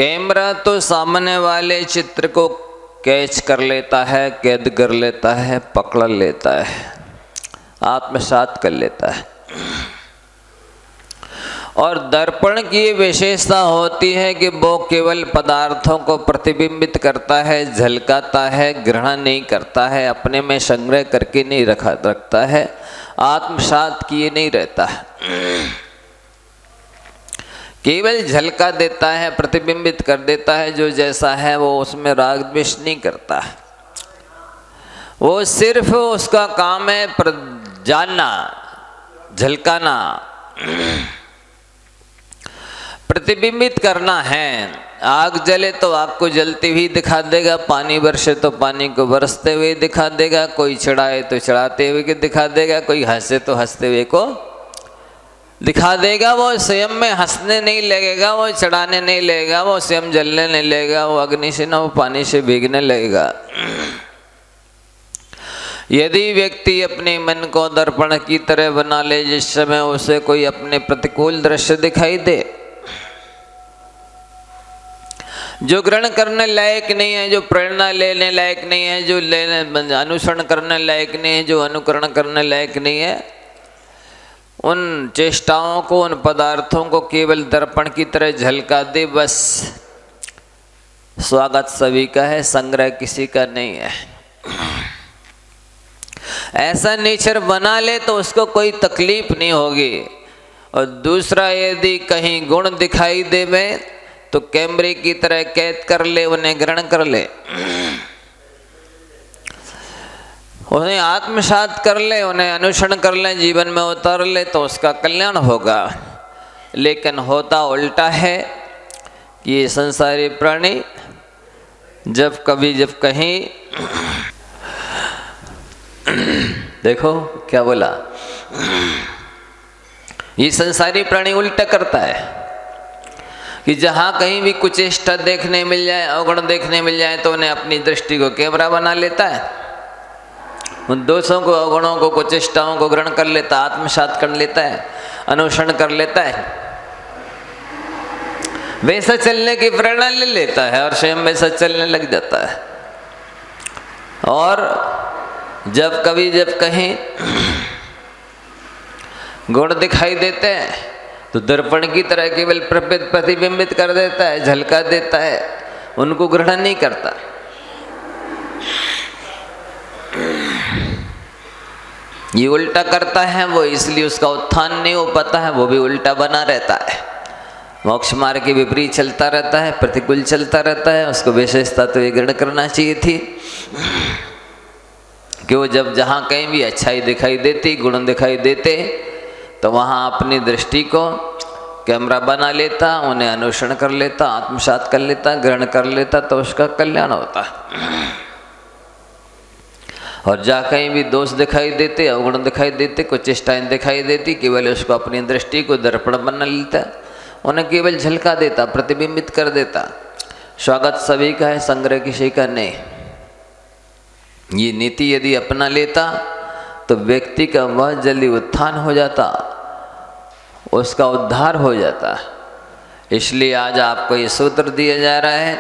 Camera तो सामने वाले चित्र को कैच कर लेता है, कैद कर लेता है, पकड़ लेता है, आत्मसात कर लेता है। और दर्पण की विशेषता होती है कि वो केवल पदार्थों को प्रतिबिंबित करता है, झलकाता है, ग्रहण नहीं करता है, अपने में संग्रह करके नहीं रखता है, आत्मसात किए नहीं रहता है, केवल झलका देता है, प्रतिबिंबित कर देता है। जो जैसा है वो उसमें राग द्वेष नहीं करता है। वो सिर्फ उसका काम है जानना, झलकाना, प्रतिबिंबित करना है। आग जले तो आग को जलती हुई दिखा देगा, पानी बरसे तो पानी को बरसते हुए दिखा देगा, कोई चढ़ाए तो चढ़ाते हुए दिखा देगा, कोई हंसे तो हंसते हुए को दिखा देगा। वो स्वयं में हंसने नहीं लगेगा, वो चढ़ाने नहीं लगेगा, वो स्वयं जलने नहीं लगेगा, वो अग्नि से न वो पानी से भीगने लगेगा। यदि व्यक्ति अपने मन को दर्पण की तरह बना ले, जिस समय उसे कोई अपने प्रतिकूल दृश्य दिखाई दे, जो ग्रहण करने लायक नहीं है, जो प्रेरणा लेने लायक नहीं है, जो अनुसरण करने लायक नहीं है, जो अनुकरण करने लायक नहीं है, उन चेष्टाओं को, उन पदार्थों को केवल दर्पण की तरह झलका दे, बस स्वागत सभी का है, संग्रह किसी का नहीं है। ऐसा नेचर बना ले तो उसको कोई तकलीफ नहीं होगी। और दूसरा, यदि कहीं गुण दिखाई देवे तो कैमरे की तरह कैद कर ले, उन्हें ग्रहण कर ले, उन्हें आत्मसात कर ले, उन्हें अनुसरण कर ले, जीवन में उतार ले, तो उसका कल्याण होगा। लेकिन होता उल्टा है कि ये संसारी प्राणी जब कभी जब कहीं देखो क्या बोला, ये संसारी प्राणी उल्टा करता है कि जहाँ कहीं भी कुचेष्टा देखने मिल जाए, अवगुण देखने मिल जाए, तो उन्हें अपनी दृष्टि को कैमरा बना लेता है, उन दोषों को, अवगुणों को, कुचेष्टाओं को ग्रहण कर लेता है, आत्मसात कर लेता है, अनुसरण कर लेता है, वैसा चलने की प्रेरणा ले लेता है और स्वयं वैसा चलने लग जाता है। और जब कभी जब कहीं गुण दिखाई देते हैं तो दर्पण की तरह केवल प्रतिबिंबित कर देता है, झलका देता है, उनको ग्रहण नहीं करता। ये उल्टा करता है वो, इसलिए उसका उत्थान नहीं हो पाता है, वो भी उल्टा बना रहता है, मोक्ष मार्ग के विपरीत चलता रहता है, प्रतिकूल चलता रहता है। उसको विशेषता तो ये ग्रहण करना चाहिए थी कि वो जब जहाँ कहीं भी अच्छाई दिखाई देती, गुण दिखाई देते, तो वहाँ अपनी दृष्टि को कैमरा बना लेता, उन्हें अनुसरण कर लेता, आत्मसात कर लेता, ग्रहण कर लेता, तो उसका कल्याण होता। और जहाँ कहीं भी दोष दिखाई देते, अवगुण दिखाई देते, कुछ चेष्टाएं दिखाई देती, केवल उसको अपनी दृष्टि को दर्पण बना लेता, उन्हें केवल झलका देता, प्रतिबिंबित कर देता। स्वागत सभी का है, संग्रह किसी का नहीं। ये नीति यदि अपना लेता तो व्यक्ति का वह जल्दी उत्थान हो जाता, उसका उद्धार हो जाता। इसलिए आज आपको ये सूत्र दिया जा रहा है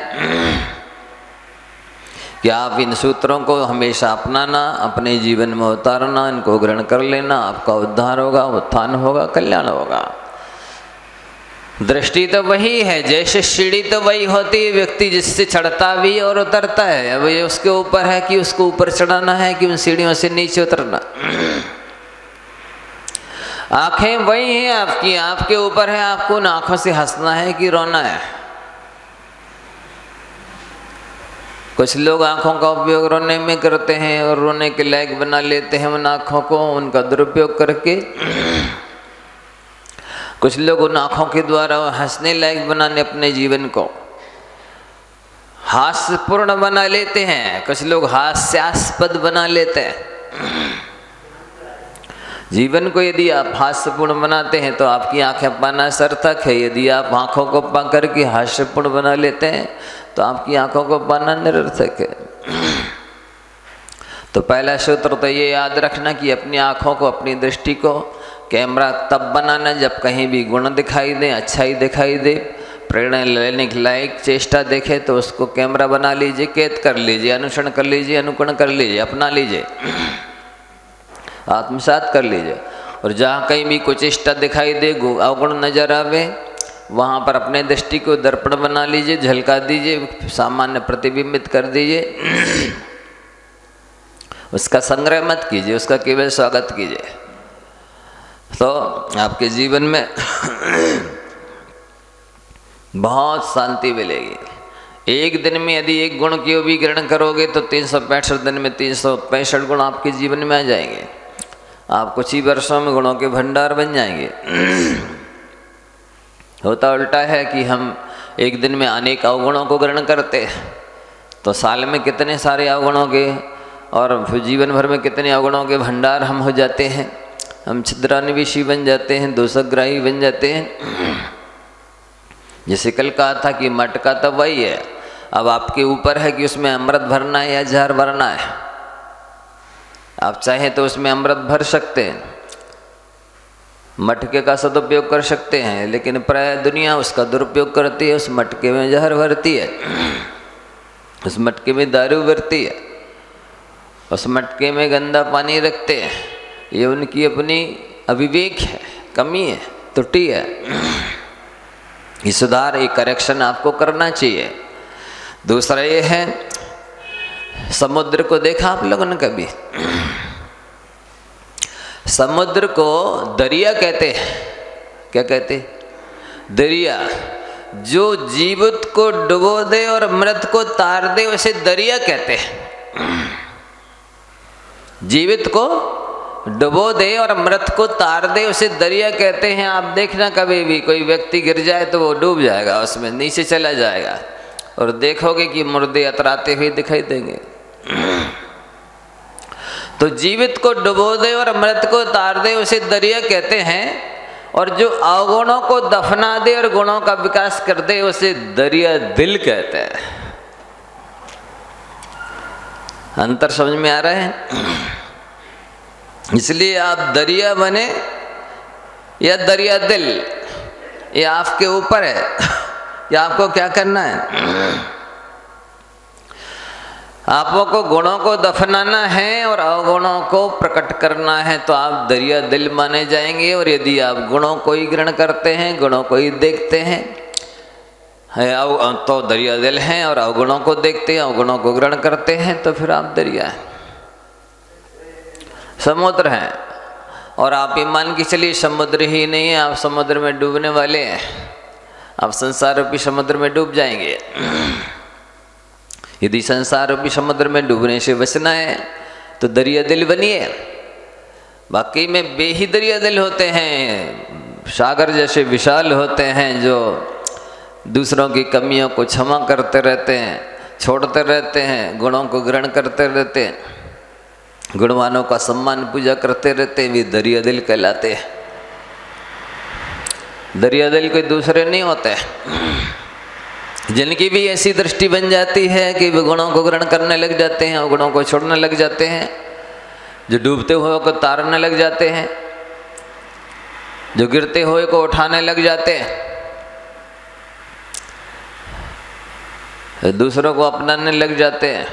कि आप इन सूत्रों को हमेशा अपनाना, अपने जीवन में उतारना, इनको ग्रहण कर लेना, आपका उद्धार होगा, उत्थान होगा, कल्याण होगा। दृष्टि तो वही है, जैसे सीढ़ी तो वही होती है, व्यक्ति जिससे चढ़ता भी और उतरता है। अब ये उसके ऊपर है कि उसको ऊपर चढ़ाना है कि उन सीढ़ियों से नीचे उतरना। आंखें वही हैं आपकी, आपके ऊपर है आपको उन आंखों से हंसना है कि रोना है। कुछ लोग आंखों का उपयोग रोने में करते हैं और रोने के लायक बना लेते हैं उन आंखों को, उनका दुरुपयोग करके। कुछ लोग उन आँखों के द्वारा हंसने लायक बनाने अपने जीवन को हास्यपूर्ण बना लेते हैं। कुछ लोग हास्यास्पद बना लेते हैं। जीवन को यदि आप हास्यपूर्ण बनाते हैं तो आपकी आंखें पाना सार्थक है। यदि आप आँखों को पा करके हास्यपूर्ण बना लेते हैं तो आपकी आंखों को पाना निरर्थक है। तो पहला सूत्र तो ये याद रखना कि अपनी आँखों को, अपनी दृष्टि को कैमरा तब बनाना जब कहीं भी गुण दिखाई दे, अच्छाई दिखाई दे, प्रेरणा लेने के लायक चेष्टा देखे तो उसको कैमरा बना लीजिए, कैद कर लीजिए, अनुसरण कर लीजिए, अनुकरण कर लीजिए, अपना लीजिए, आत्मसात कर लीजिए। और जहाँ कहीं भी कुछ चेष्टा दिखाई दे, अवगुण नजर आवे, वहाँ पर अपने दृष्टि को दर्पण बना लीजिए, झलका दीजिए, सामान्य प्रतिबिंबित कर दीजिए। उसका संग्रह मत कीजिए, उसका केवल स्वागत कीजिए, तो आपके जीवन में बहुत शांति मिलेगी। एक दिन में यदि एक गुण की भी ग्रहण करोगे तो 365 दिन में 365 गुण आपके जीवन में आ जाएंगे। आप कुछ ही वर्षों में गुणों के भंडार बन जाएंगे। होता उल्टा है कि हम एक दिन में अनेक अवगुणों को ग्रहण करते हैं, तो साल में कितने सारे अवगुणों के और फिर जीवन भर में कितने अवगुणों के भंडार हम हो जाते हैं। हम छिद्रान्वेषी बन जाते हैं, दोषग्राही बन जाते हैं। जैसे कल कहा था कि मटका तो वही है, अब आपके ऊपर है कि उसमें अमृत भरना है या जहर भरना है। आप चाहें तो उसमें अमृत भर सकते हैं, मटके का सदुपयोग कर सकते हैं, लेकिन प्राय दुनिया उसका दुरुपयोग करती है, उस मटके में जहर भरती है, उस मटके में दारू भरती है, उस मटके में गंदा पानी रखते हैं। ये उनकी अपनी अविवेक है, कमी है, त्रुटि है। ये सुधार, ये करेक्शन आपको करना चाहिए। दूसरा ये है, समुद्र को देखा आप लोगों ने कभी? समुद्र को दरिया कहते हैं। क्या कहते? दरिया। जो जीवित को डुबो दे और मृत को तार दे उसे दरिया कहते हैं। जीवित को डुबो दे और मृत को तार दे उसे दरिया कहते हैं। आप देखना कभी भी कोई व्यक्ति गिर जाए तो वो डूब जाएगा, उसमें नीचे चला जाएगा, और देखोगे कि मुर्दे अतराते हुए दिखाई देंगे। तो जीवित को डुबो दे और मृत को तार दे उसे दरिया कहते हैं, और जो अवगुणों को दफना दे और गुणों का विकास कर दे उसे दरिया दिल कहते हैं। अंतर समझ में आ रहा है? इसलिए आप दरिया बने या दरिया दिल, ये आपके ऊपर है। या आपको क्या करना है? आपको को गुणों को दफनाना है और अवगुणों को प्रकट करना है, तो आप दरिया दिल माने जाएंगे। और यदि आप गुणों को ही ग्रहण करते हैं, गुणों को ही देखते हैं, तो दरिया दिल हैं, और अवगुणों को देखते हैं, अवगुणों को ग्रहण करते हैं, तो फिर आप दरिया हैं, समुद्र हैं। और आप ये मान के चलिए समुद्र ही नहीं है, आप समुद्र में डूबने वाले हैं। आप संसार रूपी समुद्र में डूब जाएंगे। यदि संसार रूपी समुद्र में डूबने से बचना है तो दरिया दिल बनिए। बाकी में बेही दरिया दिल होते हैं, सागर जैसे विशाल होते हैं, जो दूसरों की कमियों को क्षमा करते रहते हैं, छोड़ते रहते हैं, गुणों को ग्रहण करते रहते हैं, गुणवानों का सम्मान पूजा करते रहते हैं, वे दरिया दिल कहलाते हैं। दरिया दिल कोई दूसरे नहीं होते। जिनकी भी ऐसी दृष्टि बन जाती है कि वे गुणों को ग्रहण करने लग जाते हैं और गुणों को छोड़ने लग जाते हैं, जो डूबते हुए को तारने लग जाते हैं, जो गिरते हुए को उठाने लग जाते हैं, दूसरों को अपनाने लग जाते हैं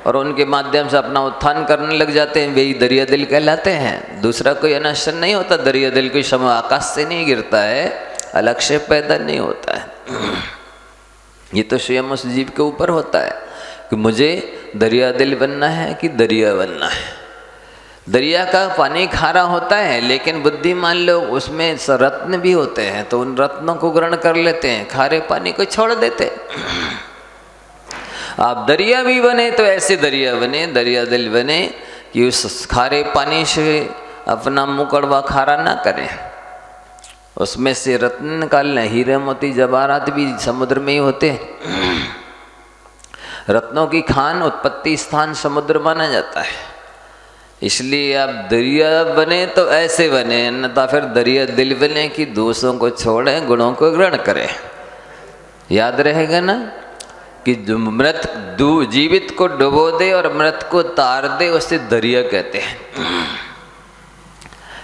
और उनके माध्यम से अपना उत्थान करने लग जाते हैं, वे ही दरिया दिल कहलाते हैं। दूसरा कोई अनशन नहीं होता। दरिया दिल कोई समय आकाश से नहीं गिरता है, अलग से पैदा नहीं होता है। ये तो स्वयं उस जीव के ऊपर होता है कि मुझे दरिया दिल बनना है कि दरिया बनना है। दरिया का पानी खारा होता है, लेकिन बुद्धिमान लोग उसमें रत्न भी होते हैं, तो उन रत्नों को ग्रहण कर लेते हैं, खारे पानी को छोड़ देते। आप दरिया भी बने तो ऐसे दरिया बने, दरिया दिल बने कि उस खारे पानी से अपना मुँह कड़वा खारा ना करें, उसमें से रत्न निकालना। हीरे मोती जवाहरात भी समुद्र में ही होते हैं। रत्नों की खान उत्पत्ति स्थान समुद्र माना जाता है। इसलिए आप दरिया बने तो ऐसे बने, अन्यथा फिर दरिया दिल बने कि दोषों को छोड़ें, गुणों को ग्रहण करें। याद रहेगा ना कि जो मृत जीवित को डुबो दे और मृत को तार दे उसे दरिया कहते हैं।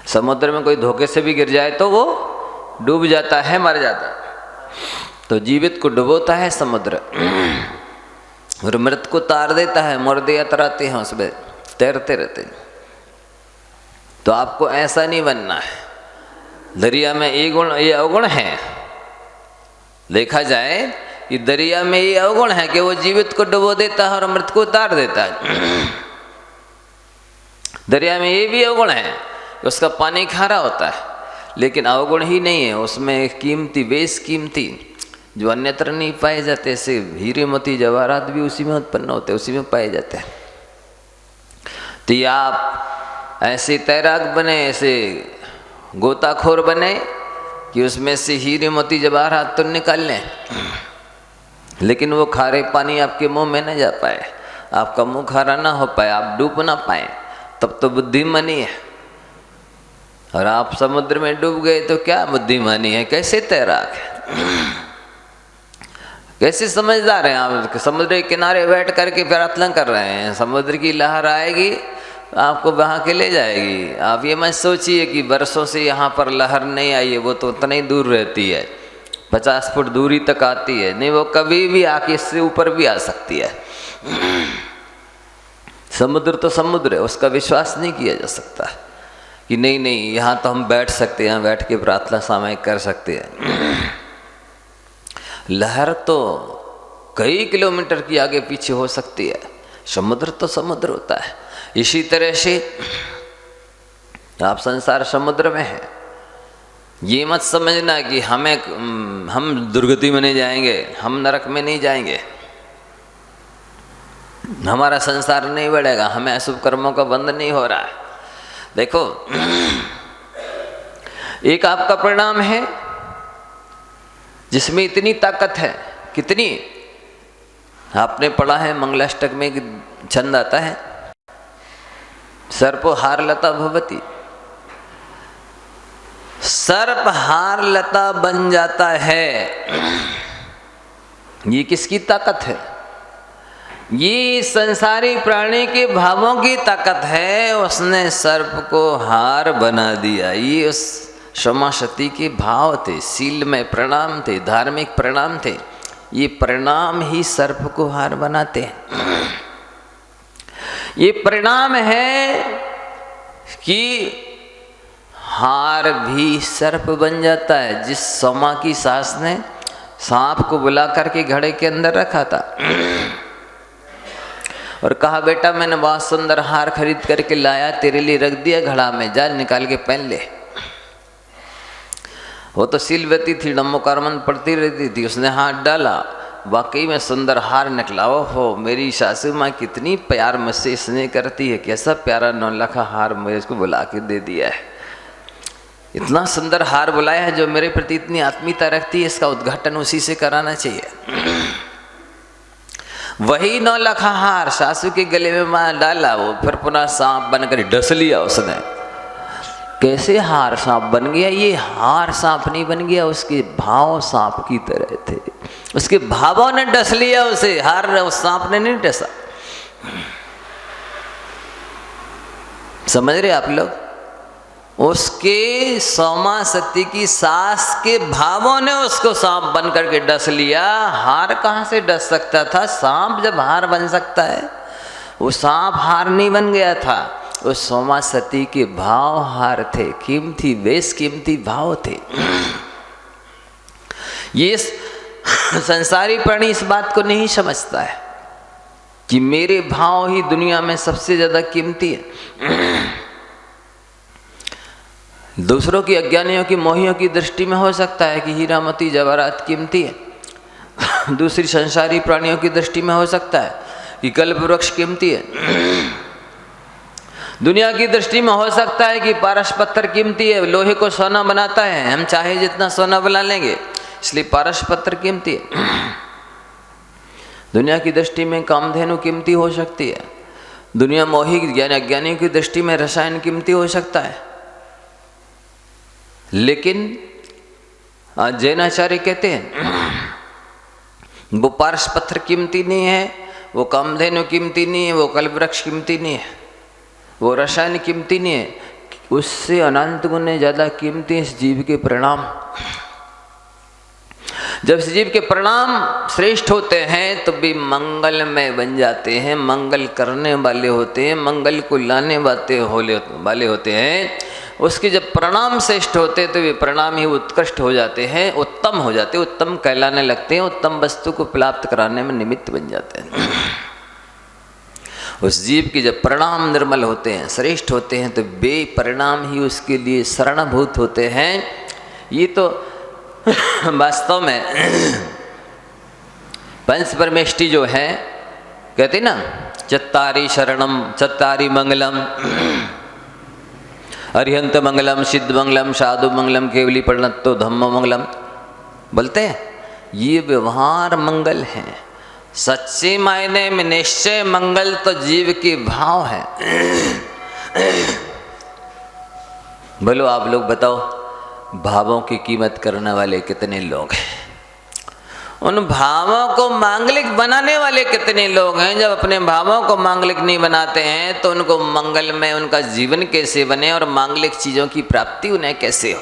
समुद्र में कोई धोखे से भी गिर जाए तो वो डूब जाता है, मर जाता है। तो जीवित को डुबोता है समुद्र और मृत को तार देता है, मुर्दे अतराते हैं उसमें, तैरते रहते। तो आपको ऐसा नहीं बनना है। दरिया में ये गुण ये अवगुण है, देखा जाए कि दरिया में ये अवगुण है कि वो जीवित को डुबो देता है और मृत को उतार देता है। दरिया में ये भी अवगुण है कि उसका पानी खारा होता है, लेकिन अवगुण ही नहीं है, उसमें कीमती बेशकीमती जो अन्यत्र नहीं पाए जाते, ऐसे हीरे मोती जवाहरात भी उसी में उत्पन्न होते हैं, उसी में पाए जाते हैं। तो या आप ऐसे तैराक बने, ऐसे गोताखोर बने कि उसमें से हीरे मोती जवाहरात तो निकाल लें, लेकिन वो खारे पानी आपके मुंह में न जा पाए, आपका मुंह खारा ना हो पाए, आप डूब ना पाए, तब तो बुद्धिमानी है। और आप समुद्र में डूब गए तो क्या बुद्धिमानी है, कैसे तैराक है, कैसे समझदार हैं आप। समुद्र के किनारे बैठ करके प्रार्थना कर रहे हैं, समुद्र की लहर आएगी आपको बहा के ले जाएगी। आप ये मत सोचिए कि बरसों से यहाँ पर लहर नहीं आई है, वो तो उतना ही दूर रहती है, 50 फुट दूरी तक आती है, नहीं वो कभी भी आके इससे ऊपर भी आ सकती है। समुद्र तो समुद्र है, उसका विश्वास नहीं किया जा सकता कि नहीं नहीं यहाँ तो हम बैठ सकते हैं, यहाँ बैठ के प्रार्थना सामयिक कर सकते हैं। लहर तो कई किलोमीटर की आगे पीछे हो सकती है, समुद्र तो समुद्र होता है। इसी तरह से आप संसार समुद्र में है, ये मत समझना कि हम दुर्गति में नहीं जाएंगे, हम नरक में नहीं जाएंगे, हमारा संसार नहीं बढ़ेगा, हमें अशुभ कर्मों का बंध नहीं हो रहा है। देखो, एक आपका परिणाम है जिसमें इतनी ताकत है, कितनी आपने पढ़ा है, मंगलाष्टक में एक छंद आता है, सर्प हार लता भवती, सर्प हार लता बन जाता है। ये किसकी ताकत है? ये संसारी प्राणी के भावों की ताकत है, उसने सर्प को हार बना दिया। ये उस क्षमा सती के भाव थे, शील में प्रणाम थे, धार्मिक प्रणाम थे, ये परिणाम ही सर्प को हार बनाते हैं। ये परिणाम है कि हार भी सर्प बन जाता है। जिस सोमा की सास ने सांप को बुला करके घड़े के अंदर रखा था और कहा, बेटा मैंने बहुत सुंदर हार खरीद करके लाया, तेरे लिए रख दिया घड़ा में, जा निकाल के पहन ले। वो तो शीलवती थी, नमोकारमन पढ़ती रहती थी, उसने हाथ डाला, वाकई में सुंदर हार निकला। हो मेरी सासू माँ कितनी प्यार मुझसे स्नेह करती है, कैसा प्यारा 9 लाख हार मुझे इसको बुला के दे दिया है, इतना सुंदर हार बुलाया है जो मेरे प्रति इतनी आत्मीयता रखती है, इसका उद्घाटन उसी से कराना चाहिए। वही 9 लाख हार सासू के गले में माँ डाला, वो फिर पुनः सांप बनकर डस लिया उसने। कैसे हार सांप बन गया? ये हार सांप नहीं बन गया, उसके भाव सांप की तरह थे, उसके भावों ने डस लिया उसे, हार उस सांप ने नहीं डसा। समझ रहे आप लोग? उसके सोमा सती की सास के भावों ने उसको सांप बन करके डस लिया। हार कहाँ से डस सकता था? सांप जब हार बन सकता है, वो सांप हार नहीं बन गया था, उस सोमा सती के भाव हार थे, कीमती बेशकीमती भाव थे। ये संसारी प्राणी इस बात को नहीं समझता है कि मेरे भाव ही दुनिया में सबसे ज्यादा कीमती है। दूसरों की, अज्ञानियों की, मोहियों की दृष्टि में हो सकता है कि हीरा मोती जवाहरात कीमती है, दूसरी संसारी प्राणियों की दृष्टि में हो सकता है कि कल्प वृक्ष कीमती है, दुनिया की दृष्टि में हो सकता है कि पारस पत्थर कीमती है, लोहे को सोना बनाता है, हम चाहे जितना सोना बना लेंगे, इसलिए पारस पत्थर कीमती है। दुनिया की दृष्टि में कामधेनु कीमती हो सकती है, दुनिया मोही यानी अज्ञानियों की दृष्टि में रसायन कीमती हो सकता है। लेकिन जैनाचार्य कहते हैं वो पारस पत्थर कीमती नहीं है, वो कामधेनु कीमती नहीं है, वो कल्पवृक्ष कीमती नहीं है, वो रसायन कीमती नहीं है, उससे अनंत गुने ज़्यादा कीमती इस जीव के परिणाम। जब जीव के परिणाम श्रेष्ठ होते हैं तो भी मंगलमय बन जाते हैं, मंगल करने वाले होते हैं, मंगल को लाने वाले होते हैं। उसके जब परिणाम श्रेष्ठ होते हैं तो वे परिणाम ही उत्कृष्ट हो जाते हैं, उत्तम हो जाते हैं, उत्तम कहलाने लगते हैं, उत्तम वस्तु को प्राप्त कराने में निमित्त बन जाते हैं। उस जीव के जब परिणाम निर्मल होते हैं, श्रेष्ठ होते हैं, तो वे परिणाम ही उसके लिए शरणभूत होते हैं। ये तो वास्तव में पंच परमेष्टि जो है, कहते ना चत्तारी शरणम चत्तारी मंगलम अरिहंत मंगलम सिद्ध मंगलम साधु मंगलम केवली परिणतो धम्म मंगलम, बोलते हैं ये व्यवहार मंगल है। सच्चे मायने में निश्चय मंगल तो जीव के भाव है। बोलो आप लोग बताओ, भावों की कीमत करने वाले कितने लोग हैं? उन भावों को मांगलिक बनाने वाले कितने लोग हैं? जब अपने भावों को मांगलिक नहीं बनाते हैं तो उनको मंगल में उनका जीवन कैसे बने और मांगलिक चीजों की प्राप्ति उन्हें कैसे हो?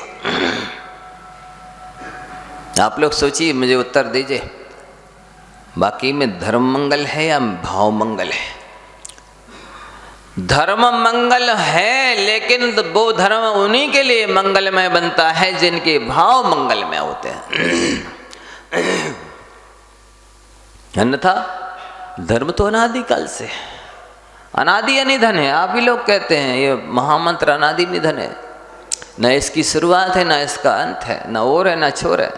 आप लोग सोचिए, मुझे उत्तर दीजिए, बाकी में धर्म मंगल है या भाव मंगल है? धर्म मंगल है, लेकिन वो धर्म उन्हीं के लिए मंगलमय बनता है जिनके भाव मंगलमय होते हैं। अन्यथा धर्म तो अनादिकाल से, अनादि अनिधन है। आप ही लोग कहते हैं ये महामंत्र अनादि निधन है, न इसकी शुरुआत है न इसका अंत है, न और है न छोर है।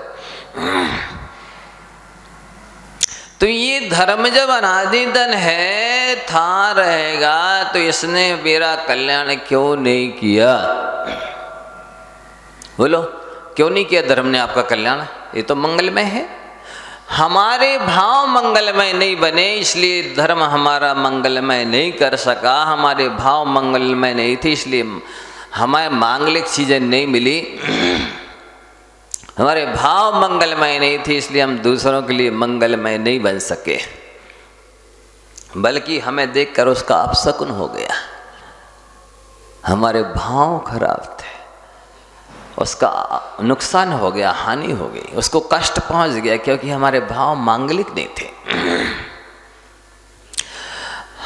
तो ये धर्म जब अनादिधन है, था रहेगा, तो इसने मेरा कल्याण क्यों नहीं किया? बोलो, क्यों नहीं किया धर्म ने आपका कल्याण? ये तो मंगलमय है। हमारे भाव मंगलमय नहीं बने, इसलिए धर्म हमारा मंगलमय नहीं कर सका। हमारे भाव मंगलमय नहीं थे, इसलिए हमें मांगलिक चीजें नहीं मिली। हमारे भाव मंगलमय नहीं थे, इसलिए हम दूसरों के लिए मंगलमय नहीं बन सके, बल्कि हमें देखकर उसका अपशकुन हो गया। हमारे भाव खराब थे, उसका नुकसान हो गया, हानि हो गई, उसको कष्ट पहुंच गया, क्योंकि हमारे भाव मांगलिक नहीं थे।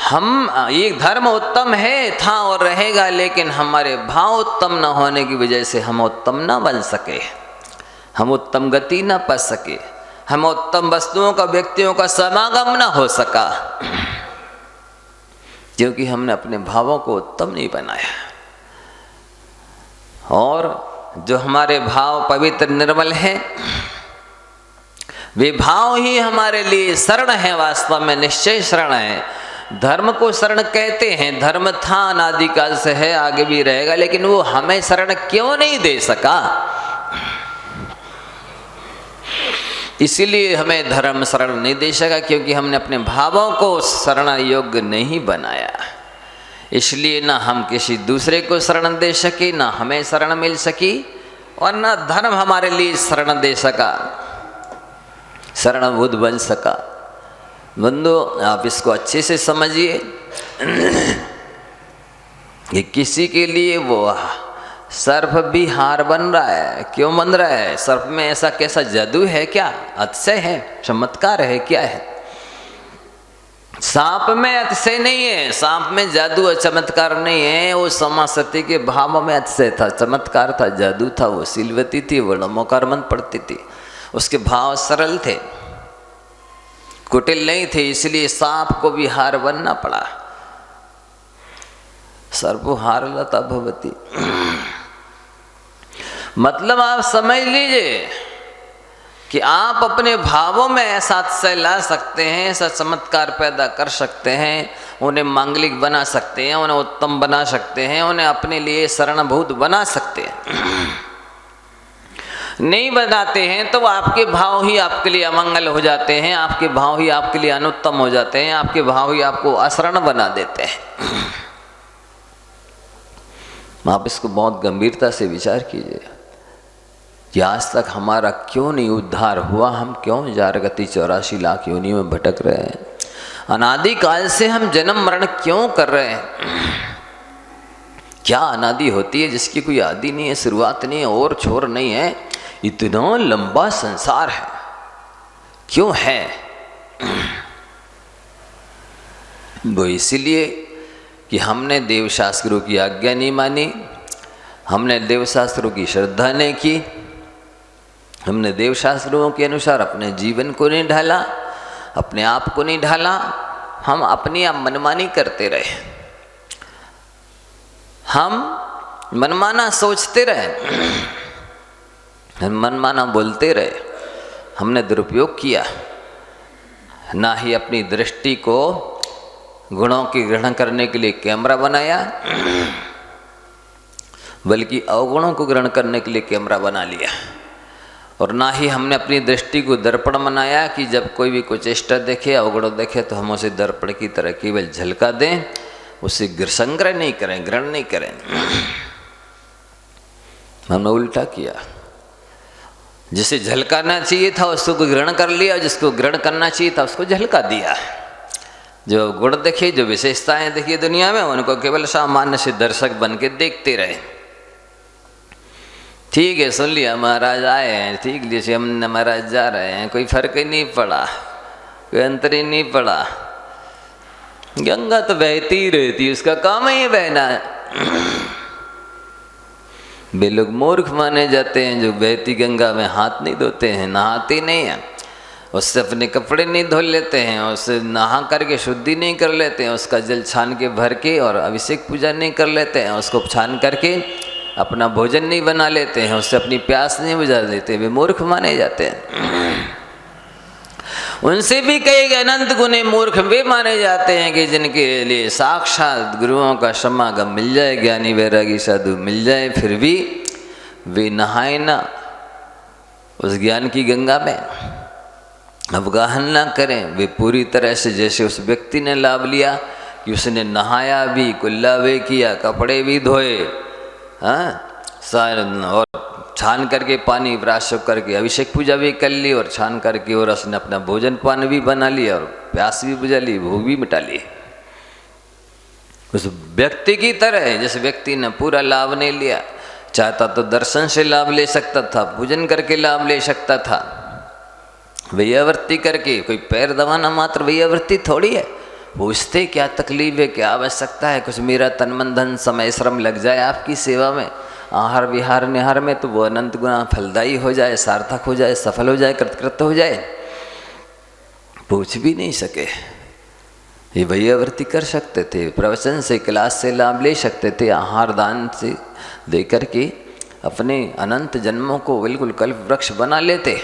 हम ये धर्म उत्तम है, था और रहेगा, लेकिन हमारे भाव उत्तम न होने की वजह से हम उत्तम न बन सके, हम उत्तम गति न पा सके, हम उत्तम वस्तुओं का, व्यक्तियों का समागम न हो सका, क्योंकि हमने अपने भावों को उत्तम नहीं बनाया। और जो हमारे भाव पवित्र निर्मल हैं, वे भाव ही हमारे लिए शरण है, वास्तव में निश्चय शरण है। धर्म को शरण कहते हैं, धर्म था अनादिकाल से है, आगे भी रहेगा, लेकिन वो हमें शरण क्यों नहीं दे सका? इसीलिए हमें धर्म शरण नहीं दे सका, क्योंकि हमने अपने भावों को शरण योग्य नहीं बनाया। इसलिए ना हम किसी दूसरे को शरण दे सके, ना हमें शरण मिल सकी, और ना धर्म हमारे लिए शरण दे सका, शरणभूत बन सका। बंधु, आप इसको अच्छे से समझिए कि किसी के लिए वो सर्प भी हार बन रहा है। क्यों बन रहा है? सर्प में ऐसा कैसा जादू है क्या? अतिशय है, चमत्कार है, क्या है? सांप में अतिशय नहीं है, सांप में जादू और चमत्कार नहीं है। वो समासती के भाव में अतिशय था, चमत्कार था, जादू था। वो सीलवती थी, वो नमोकार मंत्र पढ़ती थी, उसके भाव सरल थे, कुटिल नहीं थे, इसलिए सांप को भी हार बनना पड़ा। सर्पो हार लता भवती। मतलब आप समझ लीजिए कि आप अपने भावों में ऐसा अतिशय ला सकते हैं, ऐसा चमत्कार पैदा कर सकते हैं, उन्हें मांगलिक बना सकते हैं, उन्हें उत्तम बना सकते हैं, उन्हें अपने लिए शरणभूत बना सकते हैं। नहीं बनाते हैं तो आपके भाव ही आपके लिए अमंगल हो जाते हैं, आपके भाव ही आपके लिए अनुत्तम हो जाते हैं, आपके भाव ही आपको अशरण बना देते हैं। आप इसको बहुत गंभीरता से विचार कीजिए कि आज तक हमारा क्यों नहीं उद्धार हुआ, हम क्यों जारगति 84 लाख योनियों में भटक रहे हैं, अनादिकाल से हम जन्म मरण क्यों कर रहे हैं। क्या अनादि होती है जिसकी कोई आदि नहीं है, शुरुआत नहीं है और छोर नहीं है। इतना लंबा संसार है, क्यों है? वो इसीलिए कि हमने देवशास्त्रों की आज्ञा नहीं मानी, हमने देवशास्त्रों की श्रद्धा नहीं की, हमने देवशास्त्रों के अनुसार अपने जीवन को नहीं ढाला, अपने आप को नहीं ढाला, हम अपनी आप मनमानी करते रहे, हम मनमाना सोचते रहे, हम मनमाना बोलते रहे, हमने दुरुपयोग किया। ना ही अपनी दृष्टि को गुणों की ग्रहण करने के लिए कैमरा बनाया, बल्कि अवगुणों को ग्रहण करने के लिए कैमरा बना लिया। और ना ही हमने अपनी दृष्टि को दर्पण बनाया कि जब कोई भी कुछ चेष्टा देखे, अवगुण देखे, तो हम उसे दर्पण की तरह केवल झलका दें, उसे संग्रह नहीं करें, ग्रहण नहीं करें। हमने उल्टा किया। जिसे झलकाना चाहिए था उसको ग्रहण कर लिया, जिसको ग्रहण करना चाहिए था उसको झलका दिया। जो गुण देखे, जो विशेषताएं देखी दुनिया में, उनको केवल सामान्य से दर्शक बन के देखते रहे। ठीक है, सुन लिया, महाराज आए हैं, ठीक जैसे हम महाराज जा रहे हैं, कोई फर्क ही नहीं पड़ा, कोई अंतर ही नहीं पड़ा। गंगा तो बहती रहती, उसका काम ही बहना है। वे लोग मूर्ख माने जाते हैं जो बहती गंगा में हाथ नहीं धोते हैं, नहाते नहीं हैं, उससे अपने कपड़े नहीं धो लेते हैं, उससे नहा करके शुद्धि नहीं कर लेते हैं, उसका जल छान के भर के और अभिषेक पूजा नहीं कर लेते हैं, उसको छान करके अपना भोजन नहीं बना लेते हैं, उससे अपनी प्यास नहीं बुझा देते, वे मूर्ख माने जाते हैं। उनसे भी कई अनंत गुने मूर्ख वे माने जाते हैं कि जिनके लिए साक्षात गुरुओं का समागम मिल जाए, ज्ञानी वैरागी साधु मिल जाए, फिर भी वे नहाए ना उस ज्ञान की गंगा में, अवगाहन ना करें। वे पूरी तरह से जैसे उस व्यक्ति ने लाभ लिया कि उसने नहाया भी, कुल्ला भी किया, कपड़े भी धोए, हाँ, और छान करके पानी प्राशुक करके अभिषेक पूजा भी कर ली, और छान करके और उसने अपना भोजन पान भी बना लिया, और प्यास भी बुझा ली, भूख भी मिटा ली। उस व्यक्ति की तरह जिस व्यक्ति ने पूरा लाभ नहीं लिया, चाहता तो दर्शन से लाभ ले सकता था, पूजन करके लाभ ले सकता था, वैयावर्ती करके, कोई पैर दबाना मात्र वैयावर्ती थोड़ी है। पूछते क्या तकलीफ है, क्या आवश्यकता है, कुछ मेरा तन मन धन समय श्रम लग जाए आपकी सेवा में, आहार विहार निहार में, तो वो अनंत गुना फलदायी हो जाए, सार्थक हो जाए, सफल हो जाए, कृतकृत हो जाए। पूछ भी नहीं सके। ये वैयावर्ती कर सकते थे, प्रवचन से, क्लास से लाभ ले सकते थे, आहार दान से दे करके अपने अनंत जन्मों को बिल्कुल कल्प वृक्ष बना लेते।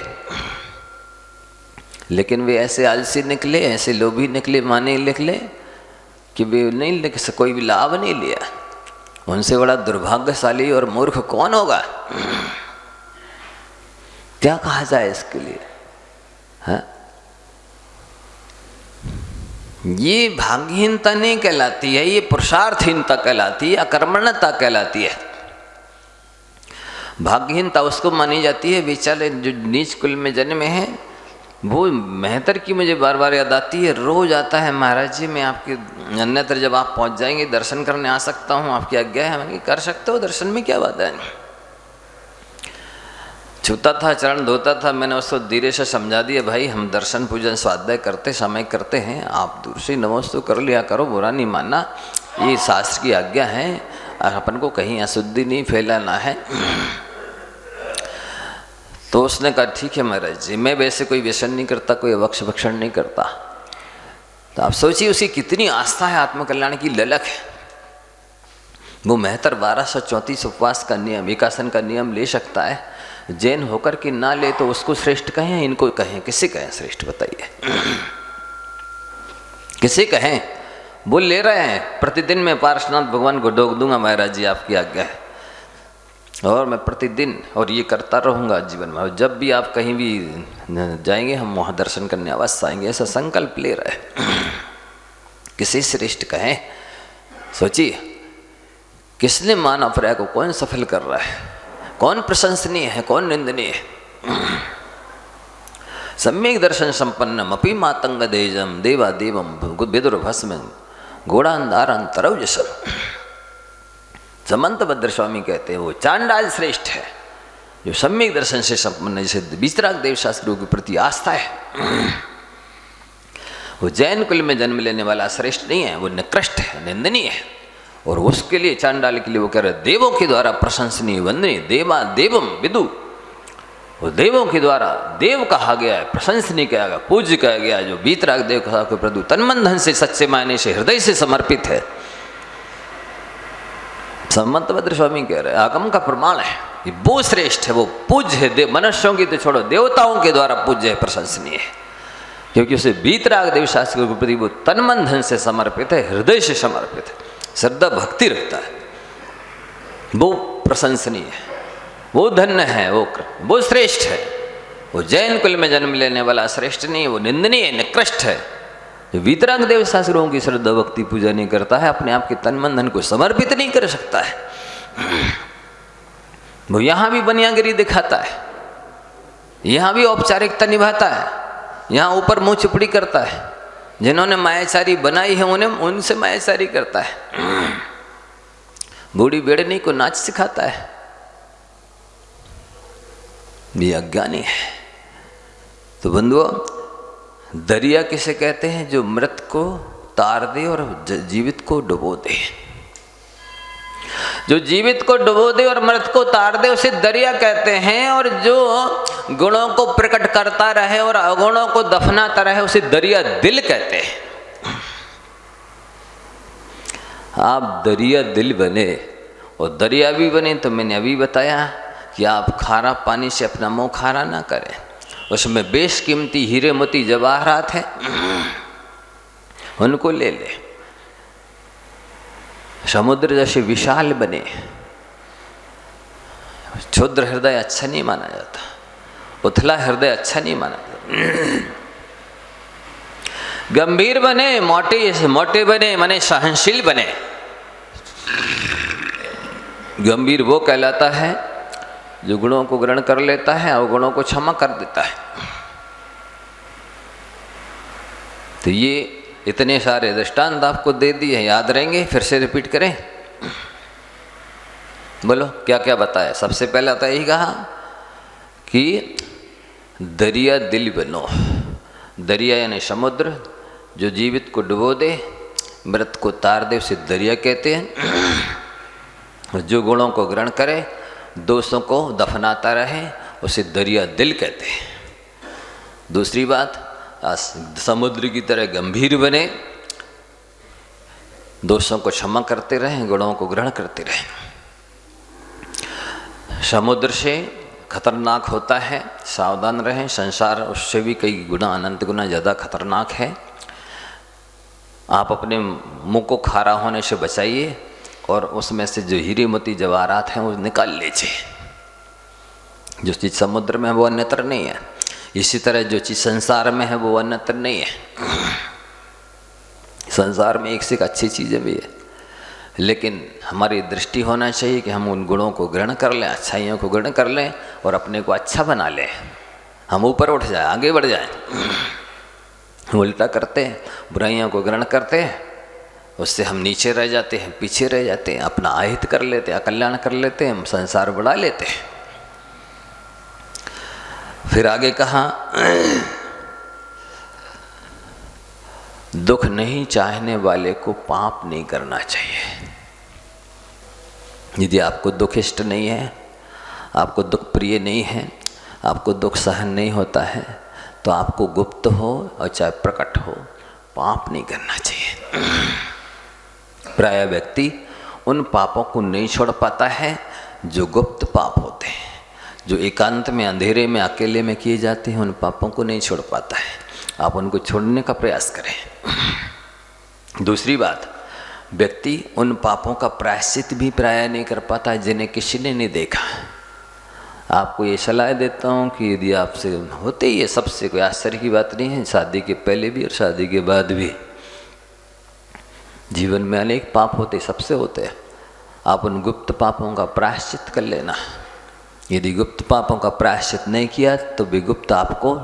लेकिन वे ऐसे आलसी निकले, ऐसे लोभी निकले, माने निकले कि वे नहीं, कोई भी लाभ नहीं लिया। उनसे बड़ा दुर्भाग्यशाली और मूर्ख कौन होगा? क्या कहा जाए इसके लिए? हाँ? ये भाग्यहीनता नहीं कहलाती है, ये पुरुषार्थहीनता कहलाती है, अकर्मण्यता कहलाती है। भाग्यहीनता उसको मानी जाती है बेचारे जो नीच कुल में जन्मे हैं। वो मेहतर की मुझे बार बार याद आती है, रोज आता है, महाराज जी मैं आपके अन्यत्र जब आप पहुंच जाएंगे दर्शन करने आ सकता हूं, आपकी आज्ञा है। मैंने कर सकते हो, दर्शन में क्या बात है। छूता था, चरण धोता था, मैंने उसको धीरे से समझा दिया, भाई हम दर्शन पूजन स्वाध्याय करते समय करते हैं, आप दूर से नमस्ते कर लिया करो, बुरा नहीं मानना, ये शास्त्र की आज्ञा है, और अपन को कहीं अशुद्धि नहीं फैलाना है। तो उसने कहा ठीक है महाराज जी, मैं वैसे कोई व्यसन नहीं करता, कोई अवक्ष भक्षण नहीं करता। तो आप सोचिए उसकी कितनी आस्था है, आत्मकल्याण की ललक है। वो मेहतर 1234 उपवास का नियम, एकासन का नियम ले सकता है, जैन होकर के ना ले तो उसको श्रेष्ठ कहें, इनको कहें, किसे कहें श्रेष्ठ बताइए? किसे कहें? वो ले रहे हैं, प्रतिदिन मैं पार्श्वनाथ भगवान को डोग दूंगा, महाराज जी आपकी आज्ञा है, और मैं प्रतिदिन और ये करता रहूँगा जीवन में, और जब भी आप कहीं भी जाएंगे हम वहाँ दर्शन करने अवश्य आएंगे, ऐसा संकल्प ले रहे हैं। किसे श्रेष्ठ कहें? सोचिए, किसने मानव प्राय को कौन सफल कर रहा है, कौन प्रशंसनीय है, कौन निंदनीय है? सम्यक दर्शन संपन्नम अपि मातंग देजम देवा देवम विदुर्भस्म घोड़ांधारंतरौजसम। समंत भद्र स्वामी कहते हैं वो चांडाल श्रेष्ठ है, जो सम्यक दर्शन से संपन्न, जैसे वीतराग देव शास्त्रियों के प्रति आस्था है, वो जैन कुल में जन्म लेने वाला श्रेष्ठ नहीं है, वो निकृष्ट है, निंदनीय है। और उसके लिए चांडाल के लिए वो कह रहे देवों के द्वारा प्रशंसनीय वंदनीय, देवा देवम विदु, वो देवों के द्वारा देव कहा गया है, प्रशंसनीय कहा गया, पूज्य कहा गया है, जो वीतराग देव कहा के प्रभु तन मन धन से सच्चे मायने से हृदय से समर्पित है। संत भद्र स्वामी कह रहे आगम का प्रमाण है, ये वो श्रेष्ठ है, वो पूज्य है, देव मनुष्यों की तो छोड़ो देवताओं के द्वारा पूज्य है, प्रशंसनीय है, क्योंकि उसे वीतराग देव शास्त्रियों के प्रति वो तन मन धन से समर्पित है, हृदय से समर्पित है, श्रद्धा भक्ति रखता है, वो प्रशंसनीय है, वो धन्य है, वो श्रेष्ठ है। वो जैन कुल में जन्म लेने वाला श्रेष्ठ नहीं, वो निंदनीय निकृष्ट है। जो वीतराग देव शास्त्रों की श्रद्धा भक्ति पूजा नहीं करता है, अपने आप के तन मन धन को समर्पित नहीं कर सकता है, वो यहाँ भी बनियागिरी दिखाता है, यहाँ भी औपचारिकता निभाता है, यहाँ ऊपर मुंह चुपड़ी करता है, जिन्होंने मायाचारी बनाई है उन्हें उनसे मायाचारी करता है, बूढ़ी बेड़नी को नाच सिखाता है, ये अज्ञानी है। तो बंधुओं, दरिया किसे कहते हैं? जो मृत को तार दे और जीवित को डुबो दे। जो जीवित को डुबो दे और मृत को तार दे उसे दरिया कहते हैं, और जो गुणों को प्रकट करता रहे और अगुणों को दफनाता रहे उसे दरिया दिल कहते हैं। आप दरिया दिल बने और दरिया भी बने तो मैंने अभी बताया कि आप खारा पानी से अपना मुंह खारा ना करें, उसमें बेशकीमती हीरे मोती जवाहरात हैं, उनको ले ले। समुद्र जैसे विशाल बने, क्षुद्र हृदय अच्छा नहीं माना जाता, उथला हृदय अच्छा नहीं माना जाता। गंभीर बने, मोटे बने, माने सहनशील बने। गंभीर वो कहलाता है जो गुणों को ग्रहण कर लेता है और गुणों को क्षमा कर देता है। तो ये इतने सारे दृष्टांत आपको दे दिए, याद रहेंगे? फिर से रिपीट करें, बोलो क्या क्या बताया? सबसे पहला तो यही कहा कि दरिया दिल बनो। दरिया यानी समुद्र, जो जीवित को डुबो दे, मृत को तार दे, उसे दरिया कहते हैं। जो गुणों को ग्रहण करे, दोषों को दफनाता रहे, उसे दरिया दिल कहते हैं। दूसरी बात, समुद्र की तरह गंभीर बने, दोषों को क्षमा करते रहें, गुणों को ग्रहण करते रहें। समुद्र से खतरनाक होता है, सावधान रहें। संसार उससे भी कई गुना, अनंत गुना ज़्यादा खतरनाक है। आप अपने मुंह को खारा होने से बचाइए और उसमें से जो हीरे मोती जवाहरात हैं वो निकाल लीजिए। जो चीज़ समुद्र में है वो अन्यत्र नहीं है, इसी तरह जो चीज़ संसार में है वो अन्यत्र नहीं है। संसार में एक से एक अच्छी चीज़ें भी है, लेकिन हमारी दृष्टि होना चाहिए कि हम उन गुणों को ग्रहण कर लें, अच्छाइयों को ग्रहण कर लें और अपने को अच्छा बना लें। हम ऊपर उठ जाए, आगे बढ़ जाए। उल्टा करते हैं, बुराइयों को ग्रहण करते हैं, उससे हम नीचे रह जाते हैं, पीछे रह जाते हैं, अपना अहित कर लेते हैं, अकल्याण कर लेते हैं, हम संसार बढ़ा लेते हैं। फिर आगे कहा, दुख नहीं चाहने वाले को पाप नहीं करना चाहिए। यदि आपको दुख इष्ट नहीं है, आपको दुख प्रिय नहीं है, आपको दुख सहन नहीं होता है, तो आपको गुप्त हो और चाहे प्रकट हो, पाप नहीं करना चाहिए। प्राय व्यक्ति उन पापों को नहीं छोड़ पाता है जो गुप्त पाप होते हैं, जो एकांत में, अंधेरे में, अकेले में किए जाते हैं। उन पापों को नहीं छोड़ पाता है, आप उनको छोड़ने का प्रयास करें। दूसरी बात, व्यक्ति उन पापों का प्रायश्चित भी प्राय नहीं कर पाता है जिन्हें किसी ने नहीं देखा। आपको ये सलाह देता हूँ कि यदि आपसे होते ही है, सबसे कोई आश्चर्य की बात नहीं है, शादी के पहले भी और शादी के बाद भी जीवन में अनेक पाप होते, सबसे होते हैं। आप उन गुप्त पापों का प्रायश्चित कर लेना। यदि गुप्त पापों का प्रायश्चित नहीं किया तो विगुप्त आपको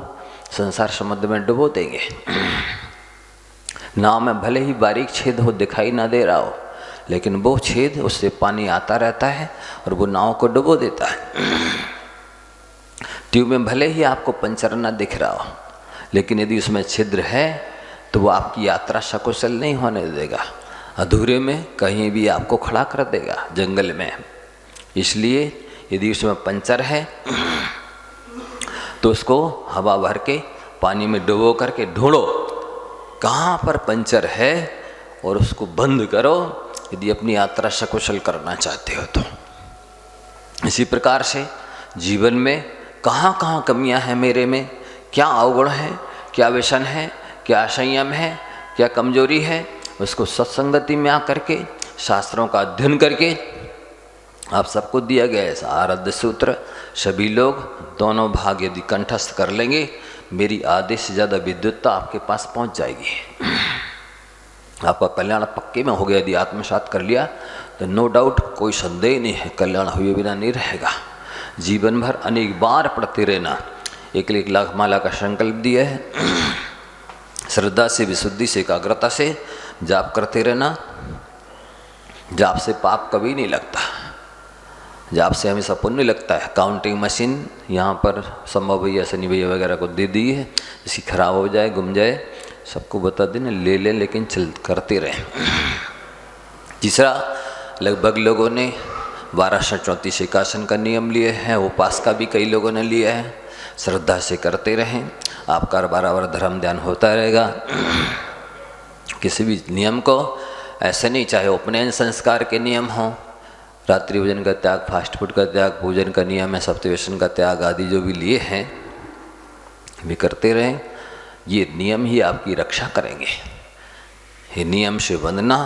संसार समुद्र में डुबो देंगे। नाव में भले ही बारीक छेद हो, दिखाई ना दे रहा हो, लेकिन वो छेद, उससे पानी आता रहता है और वो नाव को डुबो देता है। ट्यूब में भले ही आपको पंचर ना दिख रहा हो, लेकिन यदि उसमें छिद्र है तो वो आपकी यात्रा सकुशल नहीं होने देगा, अधूरे में कहीं भी आपको खड़ा कर देगा जंगल में। इसलिए यदि उसमें पंचर है तो उसको हवा भर के पानी में डुबो करके ढूंढो कहाँ पर पंचर है और उसको बंद करो, यदि अपनी यात्रा सकुशल करना चाहते हो तो। इसी प्रकार से जीवन में कहाँ कहाँ कमियां हैं मेरे में, क्या अवगुण है, क्या व्यसन है, क्या संयम है, क्या कमजोरी है, उसको सत्संगति में आकर के शास्त्रों का अध्ययन करके आप सबको दिया गया है आराध्य सूत्र, सभी लोग दोनों भाग यदि कंठस्थ कर लेंगे, मेरी आधे से ज़्यादा विद्युत्ता आपके पास पहुंच जाएगी। आपका कल्याण पक्के में हो गया यदि आत्मसात कर लिया तो नो डाउट, कोई संदेह नहीं है, कल्याण हुए बिना नहीं रहेगा। जीवन भर अनेक बार पढ़ते रहना, 1 लाख माला का संकल्प दिया है, श्रद्धा से, विशुद्धि से, एकाग्रता से जाप करते रहना। जाप से पाप कभी नहीं लगता, जाप से हमेशा पुण्य लगता है। काउंटिंग मशीन यहाँ पर संभव भैया, सनी भैया वगैरह को दे दी है, इसकी खराब हो जाए, गुम जाए, सबको बता देना, ले लें, लेकिन चल करते रहें। तीसरा, लगभग लोगों ने 1234 एकासन का नियम लिए हैं, उपास का भी कई लोगों ने लिया है। श्रद्धा से करते रहें, आपका बराबर धर्म ध्यान होता रहेगा। किसी भी नियम को ऐसे नहीं, चाहे उपनयन संस्कार के नियम हों, रात्रि भोजन का त्याग, फास्ट फूड का त्याग, पूजन का नियम है, सप्तव्यसन का त्याग आदि जो भी लिए हैं भी करते रहें। ये नियम ही आपकी रक्षा करेंगे। ये नियम से बंधना,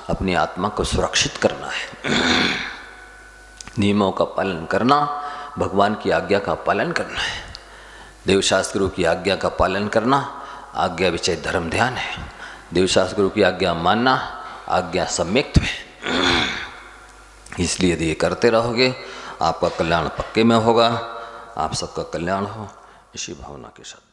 अपनी आत्मा को सुरक्षित करना है। नियमों का पालन करना, भगवान की आज्ञा का पालन करना है। देवशास्त्र गुरु की आज्ञा का पालन करना आज्ञा विषय धर्म ध्यान है। देवशास्त्र गुरु की आज्ञा मानना आज्ञा सम्यक्त है। इसलिए यदि ये करते रहोगे आपका कल्याण पक्के में होगा। आप सबका कल्याण हो, इसी भावना के साथ।